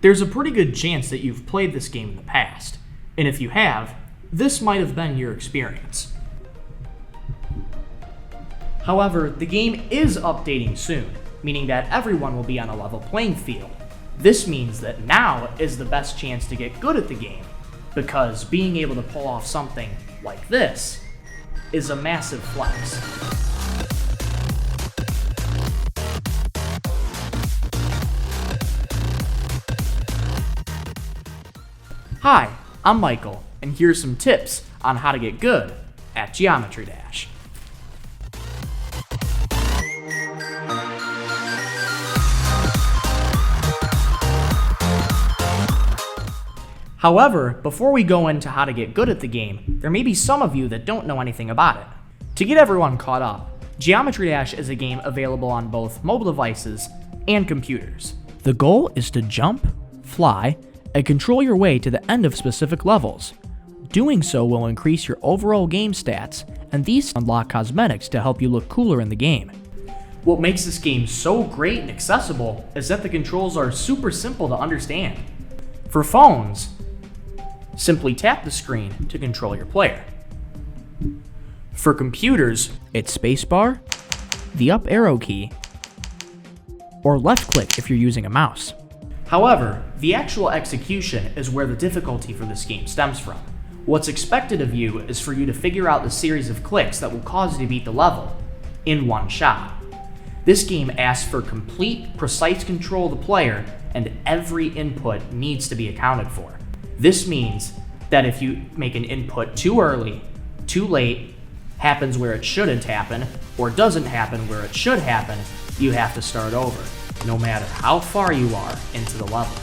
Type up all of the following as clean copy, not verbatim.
There's a pretty good chance that you've played this game in the past, and if you have, this might have been your experience. However, the game is updating soon, meaning that everyone will be on a level playing field. This means that now is the best chance to get good at the game, because being able to pull off something like this is a massive flex. Hi, I'm Michael, and here's some tips on how to get good at Geometry Dash. However, before we go into how to get good at the game, there may be some of you that don't know anything about it. To get everyone caught up, Geometry Dash is a game available on both mobile devices and computers. The goal is to jump, fly, and control your way to the end of specific levels. Doing so will increase your overall game stats, and these unlock cosmetics to help you look cooler in the game. What makes this game so great and accessible is that the controls are super simple to understand. For phones, simply tap the screen to control your player. For computers, it's spacebar, the up arrow key, or left click if you're using a mouse. However, the actual execution is where the difficulty for this game stems from. What's expected of you is for you to figure out the series of clicks that will cause you to beat the level in one shot. This game asks for complete, precise control of the player, and every input needs to be accounted for. This means that if you make an input too early, too late, happens where it shouldn't happen, or doesn't happen where it should happen, you have to start over, no matter how far you are into the level.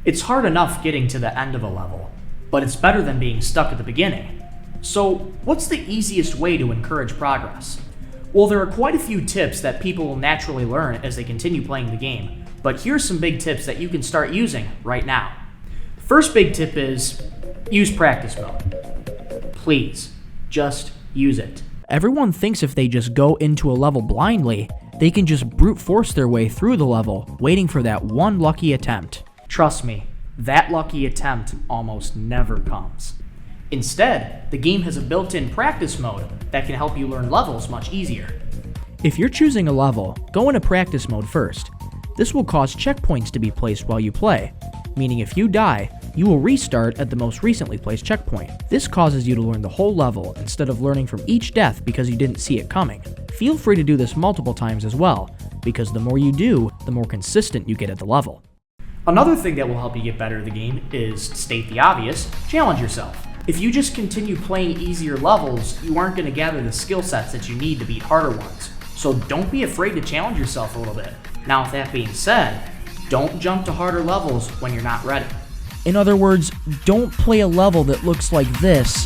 It's hard enough getting to the end of a level, but it's better than being stuck at the beginning. So, what's the easiest way to encourage progress? Well, there are quite a few tips that people will naturally learn as they continue playing the game, but here's some big tips that you can start using right now. First big tip is use practice mode. Please, just use it. Everyone thinks if they just go into a level blindly, they can just brute force their way through the level, waiting for that one lucky attempt. Trust me, that lucky attempt almost never comes. Instead, the game has a built-in practice mode that can help you learn levels much easier. If you're choosing a level, go into practice mode first. This will cause checkpoints to be placed while you play, meaning if you die, you will restart at the most recently placed checkpoint. This causes you to learn the whole level instead of learning from each death because you didn't see it coming. Feel free to do this multiple times as well, because the more you do, the more consistent you get at the level. Another thing that will help you get better at the game is, to state the obvious, challenge yourself. If you just continue playing easier levels, you aren't going to gather the skill sets that you need to beat harder ones. So don't be afraid to challenge yourself a little bit. Now, with that being said, don't jump to harder levels when you're not ready. In other words, don't play a level that looks like this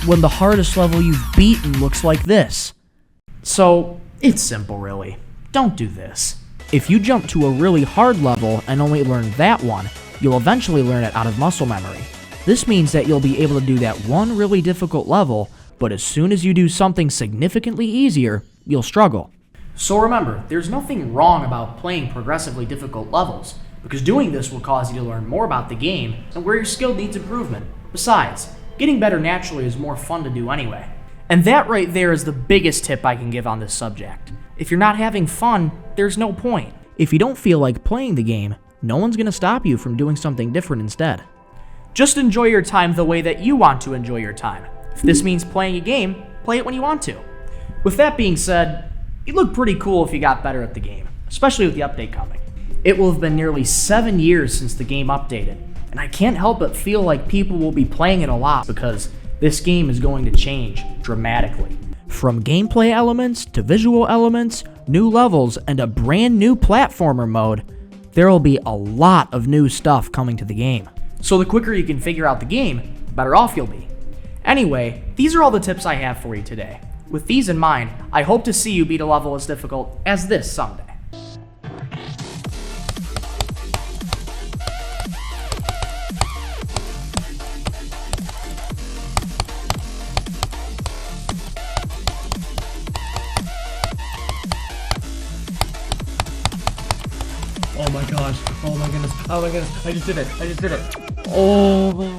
when the hardest level you've beaten looks like this. So, it's simple really. Don't do this. If you jump to a really hard level and only learn that one, you'll eventually learn it out of muscle memory. This means that you'll be able to do that one really difficult level, but as soon as you do something significantly easier, you'll struggle. So remember, there's nothing wrong about playing progressively difficult levels, because doing this will cause you to learn more about the game and where your skill needs improvement. Besides, getting better naturally is more fun to do anyway. And that right there is the biggest tip I can give on this subject. If you're not having fun, there's no point. If you don't feel like playing the game, no one's gonna stop you from doing something different instead. Just enjoy your time the way that you want to enjoy your time. If this means playing a game, play it when you want to. With that being said, you'd look pretty cool if you got better at the game, especially with the update coming. It will have been nearly 7 years since the game updated, and I can't help but feel like people will be playing it a lot because this game is going to change dramatically. From gameplay elements to visual elements, new levels, and a brand new platformer mode, there will be a lot of new stuff coming to the game. So the quicker you can figure out the game, the better off you'll be. Anyway, these are all the tips I have for you today. With these in mind, I hope to see you beat a level as difficult as this someday. Oh my gosh. Oh my goodness. Oh my goodness. I just did it. I just did it. Oh my